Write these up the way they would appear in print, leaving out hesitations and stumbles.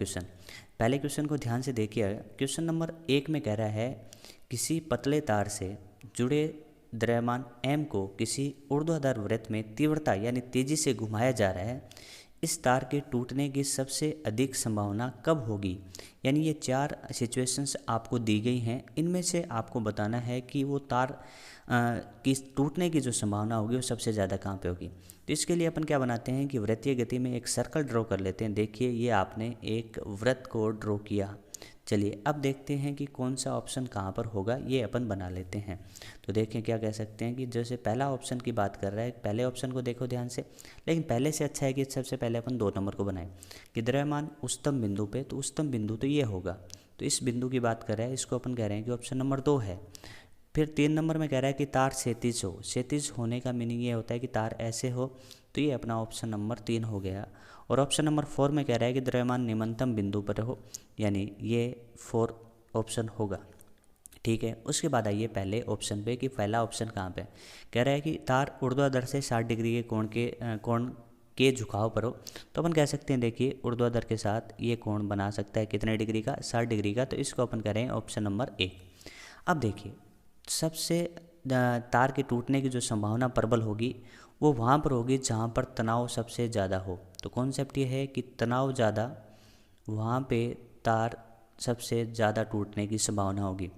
Question, पहले question को ध्यान से देखिए। क्वेश्चन नंबर 1 में कह रहा है किसी पतले तार से जुड़े द्रव्यमान m को किसी ऊर्ध्वाधर वृत्त में तीव्रता यानी तेजी से घुमाया जा रहा है। इस तार के टूटने की सबसे अधिक संभावना कब होगी? यानी ये 4 सिचुएशंस आपको दी गई हैं, इनमें से आपको बताना है कि वो तार की टूटने की जो संभावना होगी वो सबसे ज़्यादा कहाँ पे होगी। तो इसके लिए अपन क्या बनाते हैं कि वृत्तीय गति में एक सर्कल ड्रॉ कर लेते हैं। देखिए ये आपने एक वृत्त को ड्रॉ किया। चलिए अब देखते हैं कि कौन सा ऑप्शन कहाँ पर होगा, ये अपन बना लेते हैं। तो देखें क्या कह सकते हैं कि जैसे पहला ऑप्शन की बात कर रहा है, पहले ऑप्शन को देखो ध्यान से, लेकिन पहले से अच्छा है कि सबसे पहले अपन 2 नंबर को बनाएं कि द्रव्यमान उच्चतम बिंदु पे, तो उच्चतम बिंदु तो ये होगा। तो इस बिंदु की बात कर रहा है, इसको अपन कह रहे हैं कि ऑप्शन नंबर 2 है। फिर 3 नंबर में कह रहा है कि तार क्षैतिज हो। क्षैतिज होने का मीनिंग ये होता है कि तार ऐसे हो, तो ये अपना ऑप्शन नंबर 3 हो गया। और ऑप्शन नंबर 4 में कह रहा है कि द्रव्यमान निम्नतम बिंदु पर हो, यानी ये 4 ऑप्शन होगा। ठीक है, उसके बाद आइए पहले ऑप्शन पे कि पहला ऑप्शन कहाँ पे कह रहा है कि तार ऊर्ध्वाधर से 60 डिग्री के कोण के झुकाव पर हो। तो अपन कह सकते हैं, देखिए ऊर्ध्वाधर के साथ ये कोण बना सकता है कितने डिग्री का, 60 डिग्री का। तो इसको अपन कह रहे हैं ऑप्शन नंबर 1। अब देखिए सबसे तार के टूटने की जो संभावना प्रबल होगी वो वहाँ पर होगी जहाँ पर तनाव सबसे ज़्यादा हो। तो कॉन्सेप्ट ये है कि तनाव ज़्यादा, वहाँ पे तार सबसे ज़्यादा टूटने की संभावना होगी।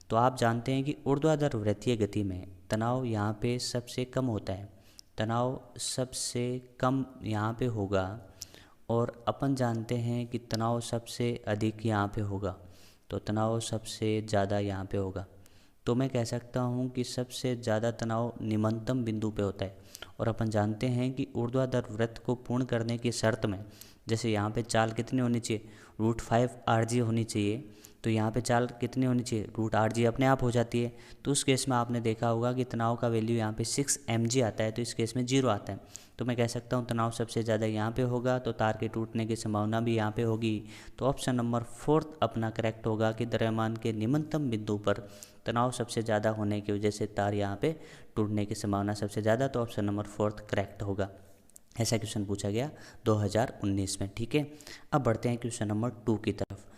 तो आप जानते हैं कि ऊर्ध्वाधर वृत्तीय गति में तनाव यहाँ पे सबसे कम होता है, तनाव सबसे कम यहाँ पे होगा। और अपन जानते हैं कि तनाव सबसे अधिक यहाँ पे होगा, तो तनाव सबसे ज़्यादा यहाँ पे होगा। तो मैं कह सकता हूँ कि सबसे ज़्यादा तनाव निम्नतम बिंदु पे होता है। और अपन जानते हैं कि ऊर्ध्वाधर वृत्त को पूर्ण करने की शर्त में, जैसे यहाँ पे चाल कितनी होनी चाहिए, √5 Rg होनी चाहिए। तो यहाँ पे चाल कितनी होनी चाहिए, √Rg अपने आप हो जाती है। तो उस केस में आपने देखा होगा कि तनाव का वैल्यू यहाँ पे 6 mg आता है, तो इस केस में 0 आता है। तो मैं कह सकता हूँ तनाव सबसे ज़्यादा यहाँ पे होगा, तो तार के टूटने की संभावना भी यहाँ पे होगी। तो ऑप्शन नंबर 4 अपना करेक्ट होगा कि द्रव्यमान के निम्नतम बिंदु पर तनाव सबसे ज़्यादा होने की वजह से तार यहाँ पे टूटने की संभावना सबसे ज़्यादा। तो ऑप्शन नंबर 4 करेक्ट होगा। ऐसा क्वेश्चन पूछा गया 2019 में। ठीक है, अब बढ़ते हैं क्वेश्चन नंबर 2 की तरफ।